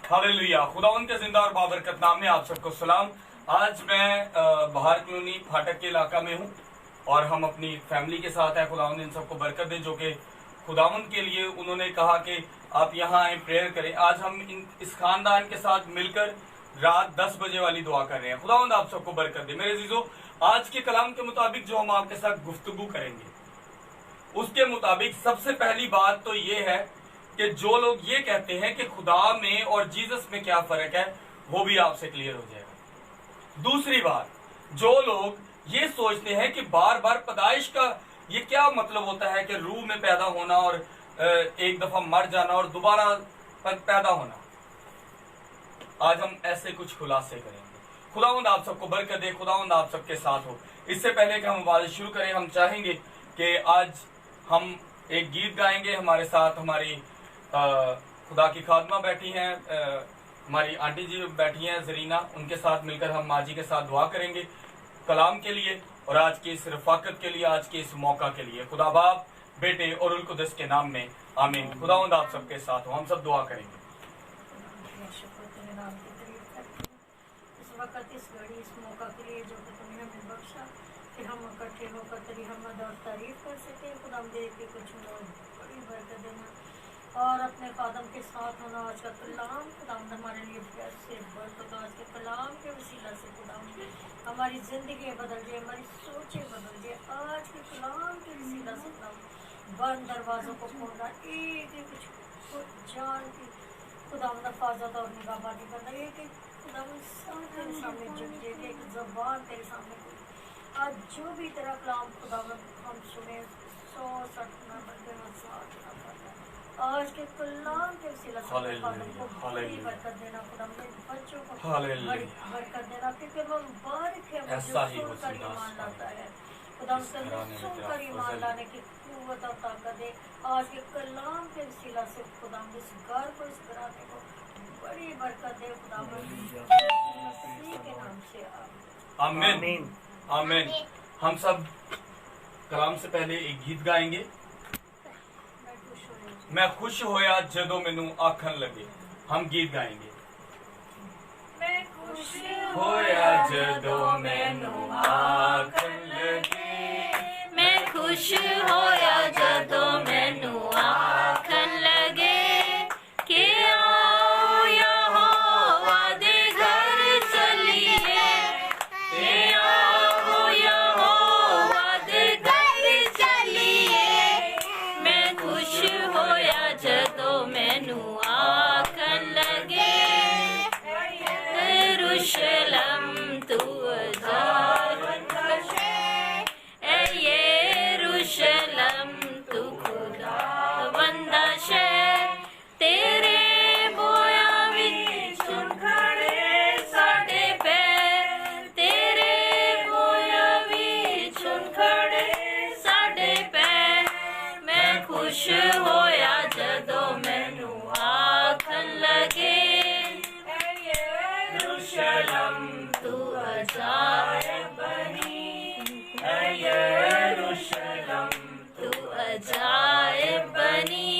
Hallelujah. खुदावंद के जिंदा और बाबरकत नाम में आप सबको सलाम। आज मैं बाहर कॉलोनी फाटक के इलाका में हूँ और हम अपनी फैमिली के साथ हैं। खुदावंद इन सबको बरकत दे जो कि खुदावंद के लिए उन्होंने कहा कि आप यहाँ आए, प्रेयर करें। आज हम इस खानदान के साथ मिलकर रात 10 बजे वाली दुआ कर रहे हैं। खुदावंद आप सबको बरकत दे। मेरे अजीजों, आज के कलाम के मुताबिक जो हम आपके साथ गुफ्तगू करेंगे उसके मुताबिक सबसे पहली बात तो ये है कि जो लोग ये कहते हैं कि खुदा में और जीसस में क्या फर्क है, वो भी आपसे क्लियर हो जाएगा। दूसरी बात, जो लोग ये सोचते हैं कि बार बार पैदाइश का ये क्या मतलब होता है कि रूह में पैदा होना और एक दफा मर जाना और दोबारा पैदा होना, आज हम ऐसे कुछ खुलासे करेंगे। खुदावंद आप सबको बरकत दे, खुदावंद आप सबके साथ हो। इससे पहले कि हम बात शुरू करें, हम चाहेंगे कि आज हम एक गीत गाएंगे। हमारे साथ हमारी खुदा की खादमा बैठी हैं, हमारी आंटी जी बैठी हैं जरीना, उनके साथ मिलकर हम माँ जी के साथ दुआ करेंगे कलाम के लिए और आज की इस रफाकत के लिए, आज के इस मौका के लिए। खुदा बाप, बेटे और उल कुदस के नाम में आमीन। खुदावंद आप सबके साथ हो। हम सब दुआ करेंगे। इस वक्त इस घड़ी इस मौका के लिए जो कि तुमने हमें बख्शा कि हम इकट्ठे होकर तेरी हमद और तारीफ कर सके। खुदा हम दे के कुछ बड़ी बरकत देना और अपने कदम के साथ होना। आज का कलाम खुदा हमारे लिए से बरकत, आज के कलाम के वसीला से खुदा हमारी जिंदगी बदल जाए, हमारी सोचें बदल जाए। आज के कलाम के वसीला से खुदा बंद दरवाजों को खोलना, एक एक कुछ जान की खुदा हिफाजत और निगाहबानी करना, एक एक खुदा तेरे सामने झुक जाए, एक जबान तेरे सामने कोई आज जो भी तेरा कलाम खुदा हम सुने 100-60 ना बल्कि 1000 ना पड़ता। आज के कलाम के वसीला से को बड़ी बरकत देना खुदा, मेरे बच्चों को बड़ी बरकत देना, क्योंकि वो मुबारक है वो जो सुनकर ईमान लाता है। खुदा सुनकर ईमान लाने की कुव्वत और ताकत दे। आज के कलाम के वसीला से खुदा इस घर को, इस घराने को बड़ी बरकत दे खुदा, मसीह के नाम से आमीन आमीन। हम सब कलाम से पहले एक गीत गाएंगे। मैं खुश होया जदों मैनू आखन लगे। हम गीत गाएंगे। मैं खुश होया जदों मैनू आखन लगे, मैं खुश होया जदों मैनू आखन लगे कि आओ यहोवा दे घर चलिए, कि आओ यहोवा दे घर चलिए। मैं खुश होया जदों मैनू आखन लगे, यरूशलेम तू आजाद है, यरूशलेम तू खुदावंदा शहर, तेरे बोया विच खड़े साडे पैर, तेरे बोया विच खड़े साडे पैर। मैं खुश होया जदों मैनू आखन लगे, यरूशलेम तू अजायब बनी, यरूशलेम तू अजायब बनी।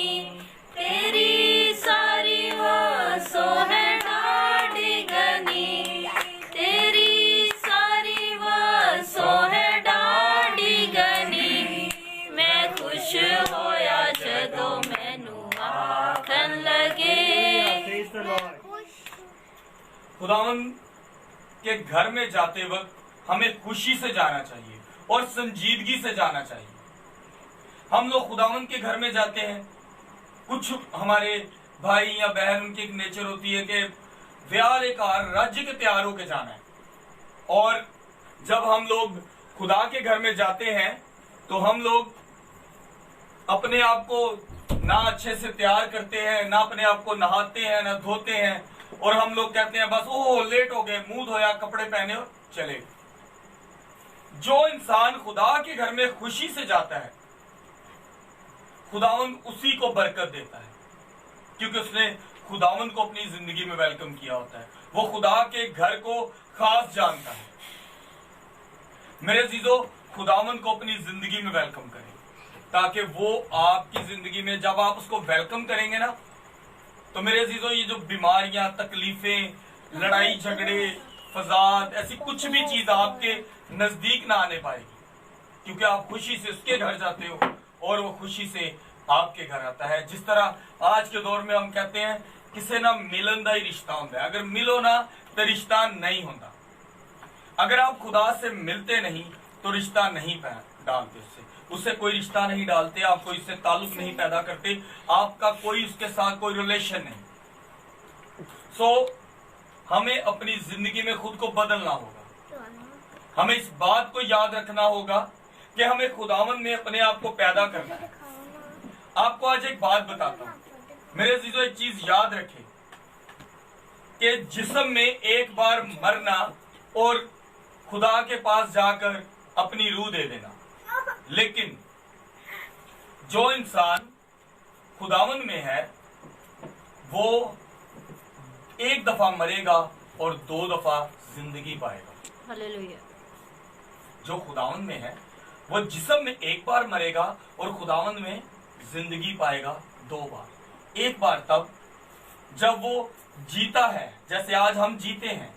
तेरी सारी वासों है डाढ़ी गनी, तेरी सारी वासों है डाढ़ी गनी। मैं खुश होया जदों मैनू आखन लगे। खुदावंद के घर में जाते वक्त हमें खुशी से जाना चाहिए और संजीदगी से जाना चाहिए। हम लोग खुदावंद के घर में जाते हैं, कुछ हमारे भाई या बहन, उनकी एक नेचर होती है कि व्यारे कार राज्य के तैयार होके जाना है। और जब हम लोग खुदा के घर में जाते हैं तो हम लोग अपने आप को ना अच्छे से तैयार करते हैं, ना अपने आप को नहाते हैं, ना धोते हैं, और हम लोग कहते हैं बस ओह लेट हो गए, मुंह धोया, कपड़े पहने और चले। जो इंसान खुदा के घर में खुशी से जाता है, खुदावंद उसी को बरकत देता है, क्योंकि उसने खुदावंद को अपनी जिंदगी में वेलकम किया होता है। वो खुदा के घर को खास जानता है। मेरे अजीजों, खुदावंद को अपनी जिंदगी में वेलकम करें, ताकि वो आपकी जिंदगी में जब आप उसको वेलकम करेंगे ना, तो मेरे अजीजों, ये जो बीमारियां, तकलीफें, लड़ाई झगड़े, फसाद, ऐसी कुछ भी चीज आपके नजदीक ना आने पाएगी, क्योंकि आप खुशी से उसके घर जाते हो और वो खुशी से आपके घर आता है। जिस तरह आज के दौर में हम कहते हैं किसी ना मिलन का ही रिश्ता होता है, अगर मिलो ना तो रिश्ता नहीं होता। अगर आप खुदा से मिलते नहीं तो रिश्ता नहीं डालते, उससे कोई रिश्ता नहीं डालते, आप कोई इससे ताल्लुक नहीं पैदा करते, आपका कोई उसके साथ कोई रिलेशन नहीं। हमें अपनी जिंदगी में खुद को बदलना होगा। हमें इस बात को याद रखना होगा कि हमें खुदावन में अपने आप को पैदा करना है। आपको आज एक बात बताता हूं मेरे अजीजों, एक चीज याद रखें कि जिस्म में एक बार मरना और खुदा के पास जाकर अपनी रूह दे देना, लेकिन जो इंसान खुदावन में है वो एक दफा मरेगा और 2 दफा जिंदगी पाएगा। हालेलुया। जो खुदावन में है वो जिस्म में एक बार मरेगा और खुदावन में जिंदगी पाएगा 2 बार। एक बार तब जब वो जीता है, जैसे आज हम जीते हैं,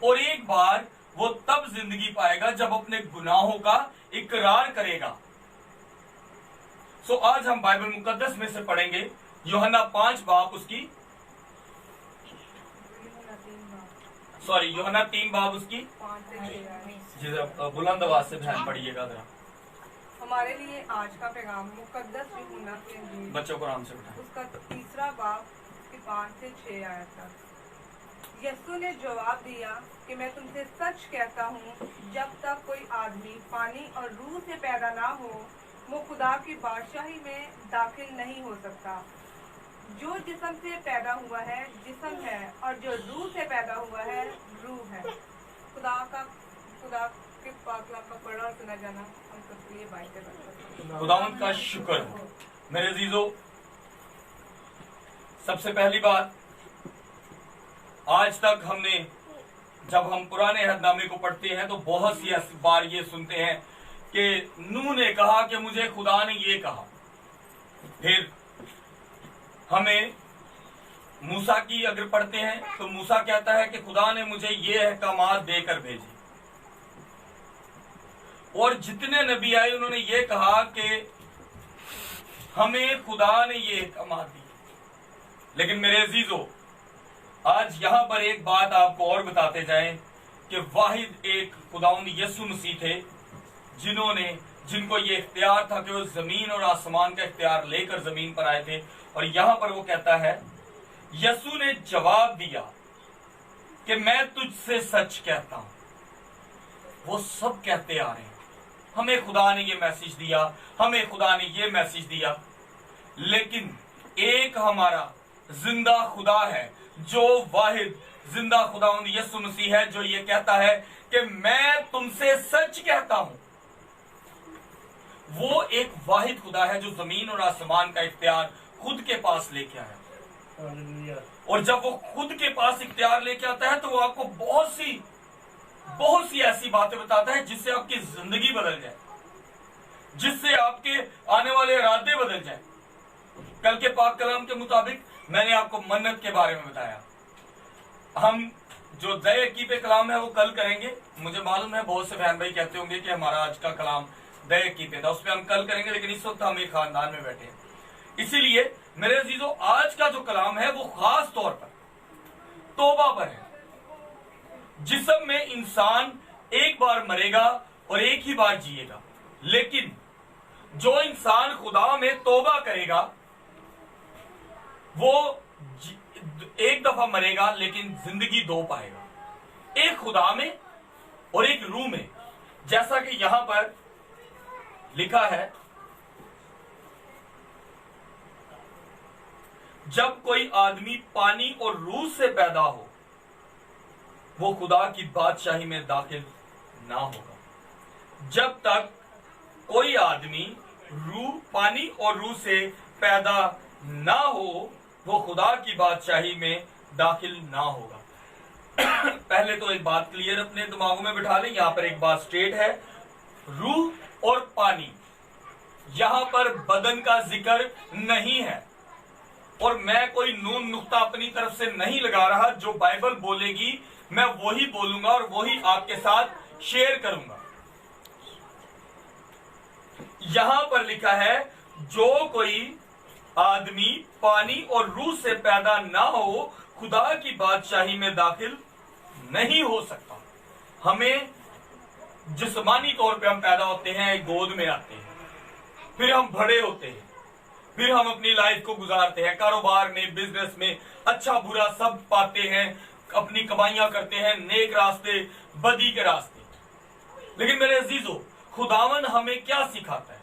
और एक बार वो तब जिंदगी पाएगा जब अपने गुनाहों का इकरार करेगा। आज हम बाइबल मुकद्दस में से पढ़ेंगे यूहन्ना 5 बाब उसकी यूहन्ना 3 बाब उसकी बुलंद आवाज से ध्यान पढ़िएगा जरा। हमारे लिए आज का पैगाम मुकद्दस यूहन्ना की इंजील बच्चों को आराम से उठाएं। उसका 3 बाब 5 से 6 आयत तक। यीशु ने जवाब दिया कि मैं तुमसे सच कहता हूँ, जब तक कोई आदमी पानी और रूह से पैदा ना हो वो खुदा की बादशाही में दाखिल नहीं हो सकता। जो जिस्म से पैदा हुआ है जिस्म है, और जो रूह से पैदा हुआ है रूह है। खुदा के पाक कलाम का पढ़ा और सुना जाना हम सबके लिए बाइक। खुदावंद का शुक्र हो। मेरे अजीजों, सबसे पहली बात, आज तक हमने जब हम पुराने अहदनामे को पढ़ते हैं तो बहुत सी बार ये सुनते हैं कि नूह ने कहा कि मुझे खुदा ने ये कहा। फिर हमें मूसा की अगर पढ़ते हैं तो मूसा कहता है कि खुदा ने मुझे ये अहकामात देकर भेजे। और जितने नबी आए उन्होंने ये कहा कि हमें खुदा ने ये अहकामात दिए। लेकिन मेरे अजीजों, आज यहां पर एक बात आपको और बताते जाएं कि वाहिद एक खुदावंद यीशु मसीह थे जिनको ये इख्तियार था कि वो जमीन और आसमान का इख्तियार लेकर जमीन पर आए थे। और यहां पर वो कहता है, यीशु ने जवाब दिया कि मैं तुझसे सच कहता हूं। वो सब कहते आ रहे हैं, हमें खुदा ने ये मैसेज दिया, हमें खुदा ने ये मैसेज दिया, लेकिन एक हमारा जिंदा खुदा है, जो वाहिद जिंदा खुदावंद यीशु मसीह है, जो ये कहता है कि मैं तुमसे सच कहता हूं। वो एक वाहिद खुदा है जो जमीन और आसमान का इख्तियार खुद के पास लेके आया। और जब वो खुद के पास इख्तियार लेके आता है तो वो आपको बहुत सी ऐसी बातें बताता है जिससे आपकी जिंदगी बदल जाए, जिससे आपके आने वाले इरादे बदल जाए। कल के पाक कलाम के मुताबिक मैंने आपको मन्नत के बारे में बताया। हम जो दया की पे कलाम है वो कल करेंगे। मुझे मालूम है बहुत से बहन भाई कहते होंगे कि हमारा आज का कलाम दया की पे था, उस पर हम कल करेंगे, लेकिन इस वक्त हम एक खानदान में बैठे हैं। इसीलिए मेरे अजीजों, आज का जो कलाम है वो खास तौर पर तौबा पर है। जिस्म में इंसान एक बार मरेगा और एक ही बार जिएगा, लेकिन जो इंसान खुदा में तौबा करेगा वो एक दफा मरेगा लेकिन जिंदगी 2 पाएगा, एक खुदा में और एक रूह में। जैसा कि यहां पर लिखा है, जब कोई आदमी पानी और रूह से पैदा हो वो खुदा की बादशाही में दाखिल ना होगा। जब तक कोई आदमी पानी और रूह से पैदा ना हो वो खुदा की बादशाही में दाखिल ना होगा। पहले तो एक बात क्लियर अपने दिमागों में बिठा लें, यहां पर एक बात स्ट्रेट है, रूह और पानी, यहां पर बदन का जिक्र नहीं है। और मैं कोई नून नुक्ता अपनी तरफ से नहीं लगा रहा। जो बाइबल बोलेगी मैं वही बोलूंगा और वही आपके साथ शेयर करूंगा। यहां पर लिखा है, जो कोई आदमी पानी और रूह से पैदा ना हो खुदा की बादशाही में दाखिल नहीं हो सकता। हमें जिस्मानी तौर पे हम पैदा होते हैं, गोद में आते हैं, फिर हम बड़े होते हैं, फिर हम अपनी लाइफ को गुजारते हैं, कारोबार में, बिजनेस में, अच्छा बुरा सब पाते हैं, अपनी कमाइयां करते हैं, नेक रास्ते, बदी के रास्ते। लेकिन मेरे अजीजों, खुदावन हमें क्या सिखाता है?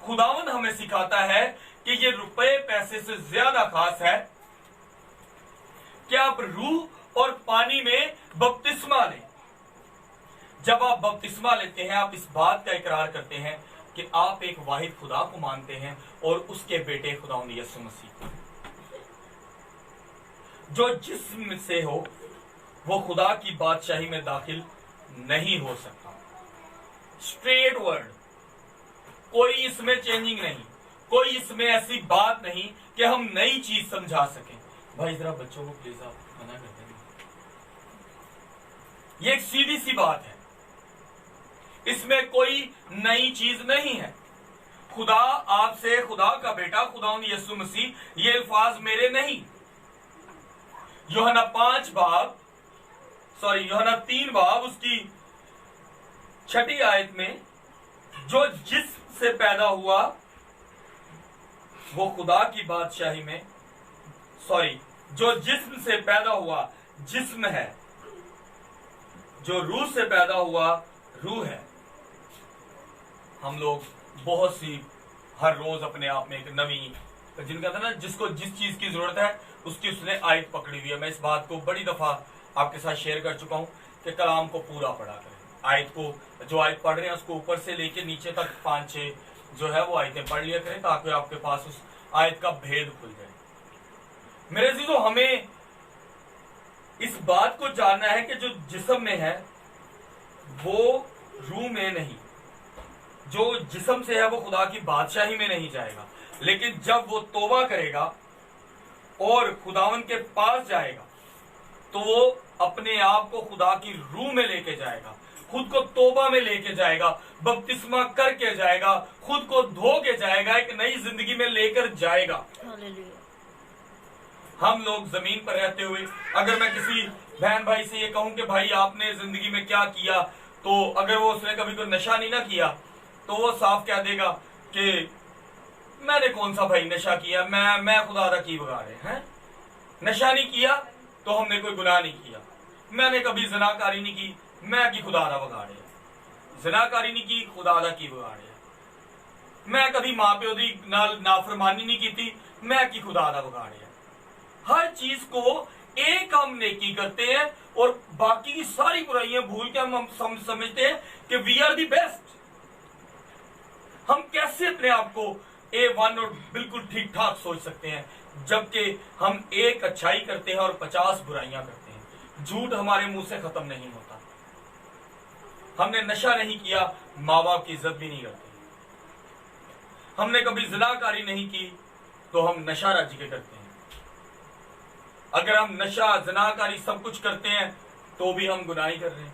खुदावन हमें सिखाता है कि ये रुपए पैसे से ज्यादा खास है कि आप रूह और पानी में बपतिस्मा लें। जब आप बपतिस्मा लेते हैं, आप इस बात का इकरार करते हैं कि आप एक वाहिद खुदा को मानते हैं और उसके बेटे खुदावंद यीशु मसीह को। जो जिस्म से हो वो खुदा की बादशाही में दाखिल नहीं हो सकता। स्ट्रेट वर्ड, कोई इसमें चेंजिंग नहीं, कोई इसमें ऐसी बात नहीं कि हम नई चीज समझा सकें। भाई जरा बच्चों को प्लीज आप मना करते हैं। ये एक सीधी सी बात है, इसमें कोई नई चीज नहीं है। खुदा आपसे, खुदा का बेटा खुदावंद यीशु मसीह, ये अल्फाज मेरे नहीं। यूहन्ना 3 बाब उसकी 6 आयत में, जो जिस्म से पैदा हुआ वो खुदा की बादशाही में, जो जिस्म से पैदा हुआ जिस्म है, जो रूह से पैदा हुआ रूह है। हम लोग बहुत सी हर रोज अपने आप में एक नवी, जिनका था ना, जिसको जिस चीज की जरूरत है उसकी उसने आयत पकड़ी हुई है। मैं इस बात को बड़ी दफा आपके साथ शेयर कर चुका हूं कि कलाम को पूरा पढ़ा करें। आयत को, जो आयत पढ़ रहे हैं उसको ऊपर से लेके नीचे तक 5-6 जो है वो आयतें पढ़ लिया करें, ताकि आपके पास उस आयत का भेद खुल जाए। मेरे अजीजों, हमें इस बात को जानना है कि जो जिस्म में है वो रूह में नहीं, जो जिस्म से है वो खुदा की बादशाही में नहीं जाएगा। लेकिन जब वो तौबा करेगा और खुदावन के पास जाएगा तो वो अपने आप को खुदा की रूह में लेके जाएगा, खुद को तौबा में लेके जाएगा, बपतिस्मा करके जाएगा, खुद को धो के जाएगा, एक नई जिंदगी में लेकर जाएगा। हम लोग जमीन पर रहते हुए अगर मैं किसी बहन भाई से ये कहूं कि भाई आपने जिंदगी में क्या किया, तो अगर वो उसने कभी कोई नशा नहीं ना किया तो वो साफ कह देगा कि मैंने कौन सा भाई नशा किया, मैं खुदा दा की बगाड़े हैं। नशा नहीं किया तो हमने कोई गुनाह नहीं किया। मैंने कभी ज़िनाकारी नहीं की, मैं की खुदा दा बगाड़े। ज़िनाकारी नहीं की, खुदा दा की बगाड़े। मैं कभी माँ प्यो दी नाल नाफरमानी नहीं की थी, मैं की खुदा दा बगाड़े। हर चीज को एक हम नेकी करते हैं और बाकी की सारी बुराइयां भूल के हम समझते हैं कि वी आर दी बेस्ट। हम कैसे अपने आप को A1 और बिल्कुल ठीक ठाक सोच सकते हैं, जबकि हम एक अच्छाई करते हैं और 50 बुराइयां करते हैं। झूठ हमारे मुंह से खत्म नहीं होता। हमने नशा नहीं किया, माँ बाप की इज्जत भी नहीं करते। हमने कभी ज़िनाकारी नहीं की तो हम नशा राज्य के करते हैं। अगर हम नशा, ज़िनाकारी सब कुछ करते हैं तो भी हम गुनाही कर रहे हैं।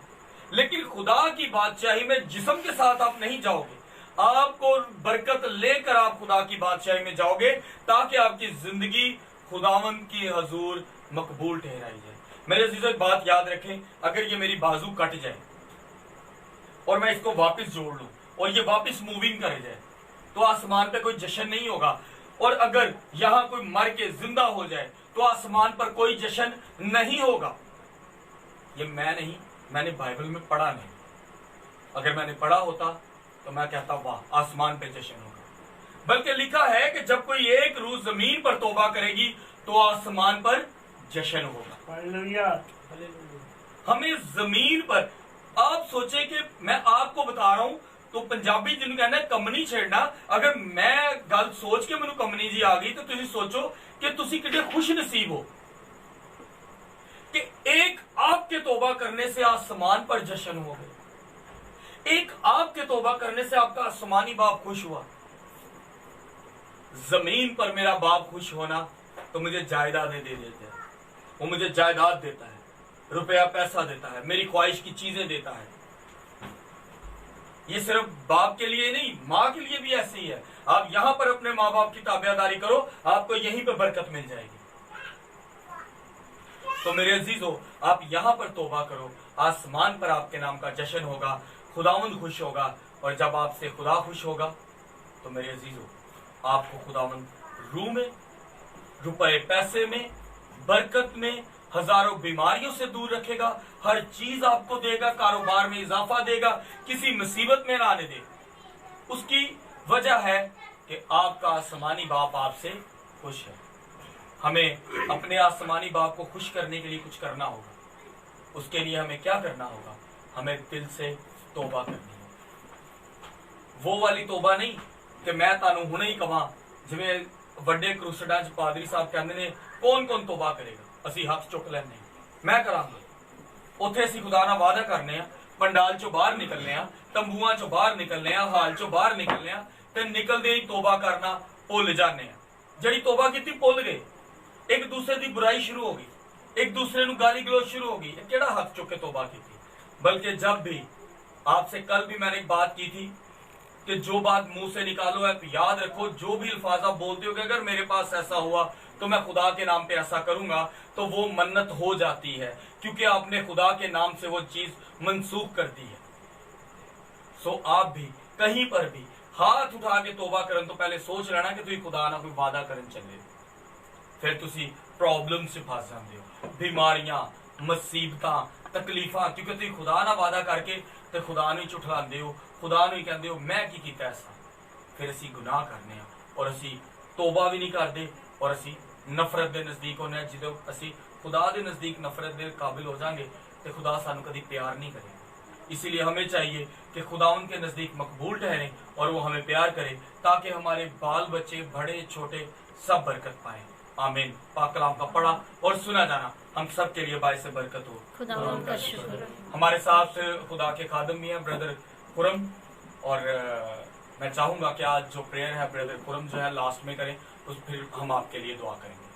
लेकिन खुदा की बादशाही में जिस्म के साथ आप नहीं जाओगे, आपको बरकत लेकर आप खुदा की बादशाही में जाओगे, ताकि आपकी जिंदगी खुदावंद की हजूर मकबूल ठहराई जाए। मेरे अजीजों, एक बात याद रखें, अगर ये मेरी बाजू कट जाए और मैं इसको वापस जोड़ लूं और ये वापस मूविंग कर जाए तो आसमान पे कोई जश्न नहीं होगा। और अगर यहां कोई मर के जिंदा हो जाए तो आसमान पर कोई जश्न नहीं होगा। ये मैं नहीं, मैंने बाइबल में पढ़ा नहीं। अगर मैंने पढ़ा होता तो मैं कहता वाह, आसमान पे जश्न होगा। बल्कि लिखा है कि जब कोई एक रूह जमीन पर तौबा करेगी तो आसमान पर जश्न होगा। हालेलुया। हमें जमीन पर, आप सोचे कि मैं आपको बता रहा हूं तो पंजाबी जिन्होंने कहना है कमनी छेड़ना, अगर मैं गल सोच के मैनू कमनी जी आ गई तो तुम सोचो कि तुसी कितने खुश नसीब हो कि एक आपके तौबा करने से आसमान पर जश्न हो गए। एक आपके तौबा करने से आपका आसमानी बाप खुश हुआ। जमीन पर मेरा बाप खुश होना तो मुझे जायदादें दे देते हैं, वो मुझे जायदाद देता है, रुपया पैसा देता है, मेरी ख्वाहिश की चीजें देता है। ये सिर्फ बाप के लिए नहीं, माँ के लिए भी ऐसे ही है। आप यहां पर अपने माँ बाप की ताबेदारी करो, आपको यहीं पे बरकत मिल जाएगी। तो मेरे अजीजों, आप यहां पर तौबा करो, आसमान पर आपके नाम का जश्न होगा, खुदावंद खुश होगा। और जब आपसे खुदा खुश होगा तो मेरे अजीजों, आपको खुदावंद रूह में, रुपए पैसे में, बरकत में, हजारों बीमारियों से दूर रखेगा, हर चीज आपको देगा, कारोबार में इजाफा देगा, किसी मुसीबत में ना आने दे। उसकी वजह है कि आपका आसमानी बाप आपसे खुश है। हमें अपने आसमानी बाप को खुश करने के लिए कुछ करना होगा। उसके लिए हमें क्या करना होगा? हमें दिल से तौबा करनी होगी। वो वाली तौबा नहीं कि मैं तानू हुणे ही कवां, जिवें ਵੱਡੇ ਕਰੂਸਡਾਂ ਚ ਪਾਦਰੀ ਸਾਹਿਬ ਕਹਿੰਦੇ ਨੇ ਕੌਣ ਕੌਣ ਤੋਬਾ ਕਰੇਗਾ, ਅਸੀਂ ਹੱਥ ਚੁੱਕ ਲੈਂਦੇ, ਮੈਂ ਕਰਾਂਗਾ। ਉੱਥੇ ਅਸੀਂ ਖੁਦਾ ਨਾਲ ਵਾਅਦਾ ਕਰਨੇ ਆ, ਪੰਡਾਲ ਚੋਂ ਬਾਹਰ ਨਿਕਲਨੇ ਆ, ਤੰਬੂਆਂ ਚੋਂ ਬਾਹਰ ਨਿਕਲਨੇ ਆ, ਹਾਲ ਚੋਂ ਬਾਹਰ ਨਿਕਲਨੇ ਆ, ਤੇ ਨਿਕਲਦੇ ਹੀ ਤੋਬਾ ਕਰਨਾ ਭੁੱਲ ਜਾਂਦੇ ਆ। ਜਿਹੜੀ ਤੋਬਾ ਕੀਤੀ ਭੁੱਲ ਗਏ, ਇੱਕ ਦੂਸਰੇ ਦੀ ਬੁਰਾਈ ਸ਼ੁਰੂ ਹੋ ਗਈ, एक दूसरे ਨੂੰ गाली गलौज शुरू हो गई, केड़ा हाथ चुक के तौबा की थी। बल्कि जब भी आपसे कल भी मैंने एक बात की थी कि जो बात मुंह से निकालो है, याद रखो जो भी अल्फाज आप बोलते हो कि अगर मेरे पास ऐसा हुआ तो मैं खुदा के नाम पे ऐसा करूंगा, तो वो मन्नत हो जाती है, क्योंकि आपने खुदा के नाम से वो चीज मंसूख कर दी है। सो आप भी कहीं पर भी हाथ उठा के तौबा करन तो पहले सोच लेना कि तुम खुदा ना कोई वादा करन चले, फिर तुसी प्रॉब्लम से फस जाते हो, बीमारियां, मुसीबतां, तकलीफां, क्योंकि तुम खुदा ना वादा करके तो खुदा नूं झुठलांदे हो, खुदा नूं ही कहंदे हो मैं की कीता ऐसा। फिर असी गुनाह करने और असी तौबा भी नहीं करते और असी नफरत के नजदीक होने। जो असी खुदा के नजदीक नफरत के काबिल हो जाएंगे तो खुदा सानू कभी प्यार नहीं करेगा। इसीलिए हमें चाहिए कि खुदा उनके नजदीक मकबूल ठहरे और वो हमें प्यार करे, ताकि हमारे बाल बच्चे बड़े छोटे सब बरकत पाए। आमीन। पाक कलाम का पढ़ा और सुना जाना हम सब के लिए बाइस बरकत हो। खुदा का शुक्र। हमारे साथ खुदा के खादम भी हैं ब्रदर खुरम, और मैं चाहूंगा कि आज जो प्रेयर है ब्रदर खुरम जो है लास्ट में करें, उस फिर हम आपके लिए दुआ करेंगे।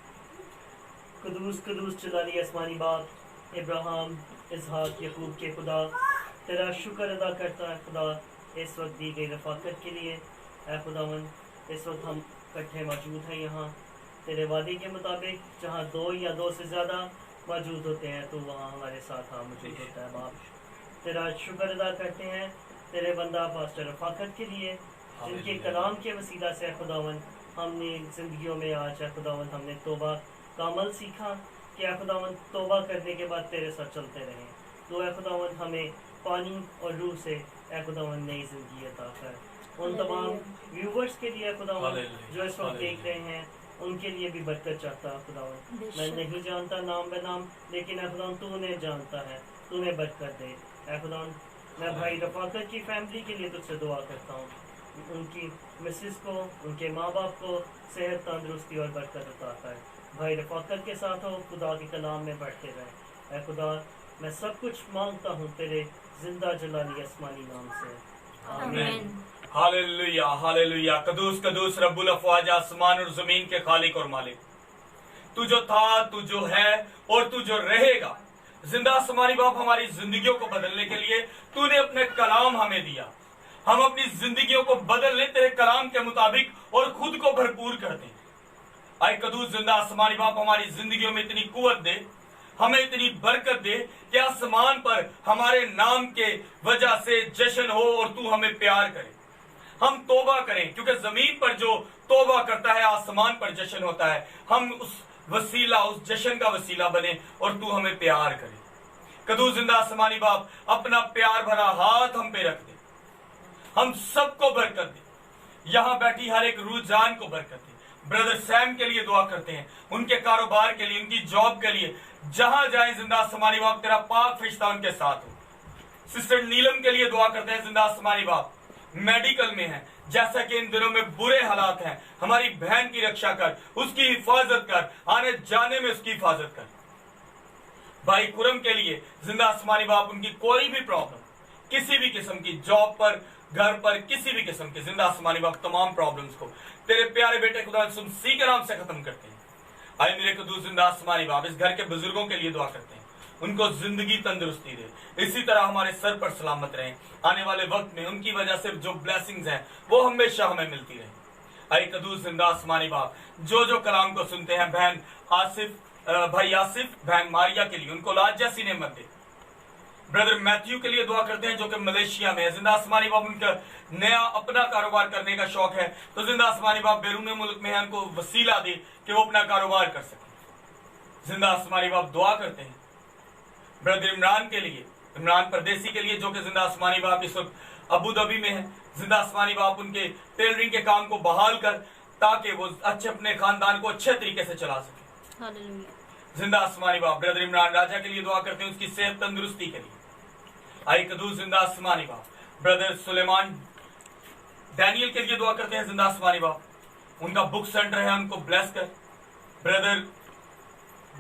कदूस कदूस जलाली आसमानी बाप, इब्राहिम, इसहाक, यकूब के खुदा, तेरा शुक्र अदा करता है खुदा इस वक्त दी गई रफाकत के लिए। ऐ खुदावन, इस वक्त हम इकट्ठे मौजूद हैं यहाँ तेरे वादे के मुताबिक, जहाँ दो या दो से ज़्यादा मौजूद होते हैं तो वहाँ हमारे साथ मौजूद होता है बाप। तेरा शुक्र अदा करते हैं तेरे बंदा पास्टर रफाकत के लिए, जिनके कलाम के वसीला से खुदावन हमने ज़िंदगियों में आज खुदावन हमने तौबा का अमल सीखा कि खुदावन तौबा करने के बाद तेरे साथ चलते रहें। तो खुदावन हमें पानी और रूह से खुदावन नई ज़िंदगी अता कर। उन तमाम व्यूवर्स के लिए खुदावन जो इस वक्त देख रहे हैं उनके लिए भी बरकत चाहता है खुदावन। मैं नहीं जानता नाम ब नाम, लेकिन खुदावन तू उन्हें जानता है, तू उन्हें बरकत दे। खुदावन मैं भाई रफाकत की फैमिली के लिए तुझसे दुआ करता हूँ, उनकी मिसेस को, उनके माँ बाप को सेहत, तंदुरुस्ती और बरकत अता कर। भाई रफाकत के साथ हो, खुदा के कलाम में बढ़ते रहे। खुदा मैं सब कुछ मांगता हूँ तेरे जिंदा जलाली आसमानी नाम से, आमीन। Hallelujah hallelujah. कदूस कदूस रब्बुल अफवाज, आसमान और जमीन के खालिक और मालिक, तू जो था, तू जो है और तू जो रहेगा। जिंदा आसमानी बाप, हमारी जिंदगियों को बदलने के लिए तूने अपने कलाम हमें दिया। हम अपनी जिंदगियों को बदल लें तेरे कलाम के मुताबिक और खुद को भरपूर कर दें। आए कदूस जिंदा आसमानी बाप, हमारी जिंदगियों में इतनी कुव्वत दे, हमें इतनी बरकत दे कि आसमान पर हमारे नाम के वजह से जश्न हो और तू हमें प्यार करे। हम तौबा करें, क्योंकि जमीन पर जो तौबा करता है आसमान पर जश्न होता है। हम उस वसीला, उस जश्न का वसीला बने और तू हमें प्यार करे। कदूस जिंदा आसमानी बाप, अपना प्यार भरा हाथ हम पे रख दे, हम सबको बरकत दे, यहाँ बैठी हर एक रूह जान को बरकत दे। ब्रदर सैम के लिए दुआ करते हैं, उनके कारोबार के लिए, उनकी जॉब के लिए, जहां जाए जिंदा आसमानी बाप तेरा पाक फरिश्ता उनके साथ हो। सिस्टर नीलम के लिए दुआ करते हैं, जिंदा आसमानी बाप मेडिकल में है, जैसा कि इन दिनों में बुरे हालात हैं, हमारी बहन की रक्षा कर, उसकी हिफाजत कर, आने जाने में उसकी हिफाजत कर। भाई कुरम के लिए जिंदा आसमानी बाप, उनकी कोई भी प्रॉब्लम, किसी भी किस्म की, जॉब पर घर पर किसी भी किस्म के जिंदा आसमानी बाप तमाम प्रॉब्लम्स को तेरे प्यारे बेटे खुदा यीशु मसीह के नाम से खत्म करते हैं। आए मेरे कदूस जिंदा आसमानी बाप इस घर के बुजुर्गों के लिए दुआ करते हैं, उनको जिंदगी तंदुरुस्ती दे, इसी तरह हमारे सर पर सलामत रहें। आने वाले वक्त में उनकी वजह से जो ब्लेसिंग्स हैं वो हमेशा हमें मिलती रहे। आए कदूस जिंदा आसमानी बाप जो जो कलाम को सुनते हैं, बहन भाई आसिफ, बहन मारिया के लिए उनको लाज जैसी नेमत दे। ब्रदर मैथ्यू के लिए दुआ करते हैं जो कि मलेशिया में है। जिंदा आसमानी बाप उनका नया अपना कारोबार करने का शौक है, तो जिंदा आसमानी बाप बैरून मुल्क में है, उनको वसीला दे कि वो अपना कारोबार कर सके। जिंदा आसमानी बाप दुआ करते हैं ब्रदर इमरान के लिए, इमरान परदेसी के लिए जो कि जिंदा आसमानी बाप इस वक्त अबू धाबी में है। जिंदा आसमानी बाप उनके टेलरिंग के काम को बहाल कर ताकि वो अच्छे अपने खानदान को अच्छे तरीके से चला सके। हालेलुया। जिंदा आसमानी बाप ब्रदर इमरान राजा के लिए दुआ करते हैं, उसकी सेहत तंदुरुस्ती के लिए। आई कदूस जिंदा आसमानी बाप ब्रदर सुलेमान डैनियल के लिए दुआ करते हैं। जिंदा आसमानी बाप उनका बुक सेंटर है, उनको ब्लेस कर। ब्रदर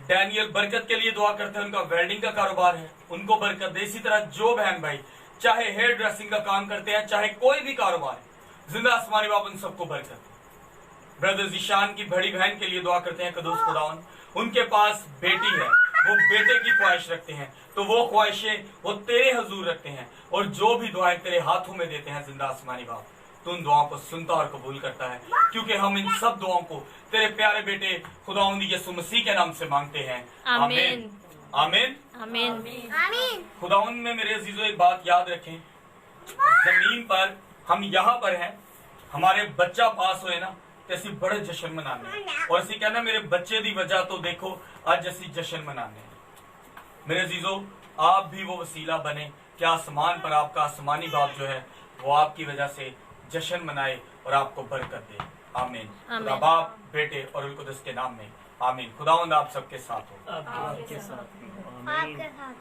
डैनियल बरकत के लिए दुआ करते हैं, उनका वेल्डिंग का कारोबार है, उनको बरकत दे। इसी तरह जो बहन भाई चाहे हेयर ड्रेसिंग का काम करते हैं, चाहे कोई भी कारोबार है, जिंदा आसमानी बाप उन सबको बरकत दे। ब्रदर जिशान की बड़ी बहन के लिए दुआ करते हैं कदूस खुदावन, उनके पास बेटी है, वो बेटे की ख्वाहिश रखते हैं, तो वो ख्वाहिशें वो तेरे हजूर रखते हैं, और जो भी दुआएं तेरे हाथों में देते हैं जिंदा आसमानी बाप तो उन दुआओं को सुनता और कबूल करता है, क्योंकि हम इन सब दुआओं को तेरे प्यारे बेटे खुदावंद यीशु मसीह के नाम से मांगते हैं। आमीन। आमीन आमीन। खुदावंद में मेरे अजीजों एक बात याद रखें, जमीन पर हम यहाँ पर हैं, हमारे बच्चा पास होए ना तो असी बड़े जश्न मनाने, और असी कहना मेरे बच्चे दी वजह तो देखो अज असी जश्न मनाने। मेरे अजीजों आप भी वो वसीला बने कि आसमान पर आपका आसमानी बाप जो है वो आपकी वजह से जश्न मनाए और आपको बरकत दे। आमीन। खुदा बाप, बेटे और उल कुदस के नाम में आमीन। खुदावंद आप सबके साथ हो। आपके साथ। आमीन।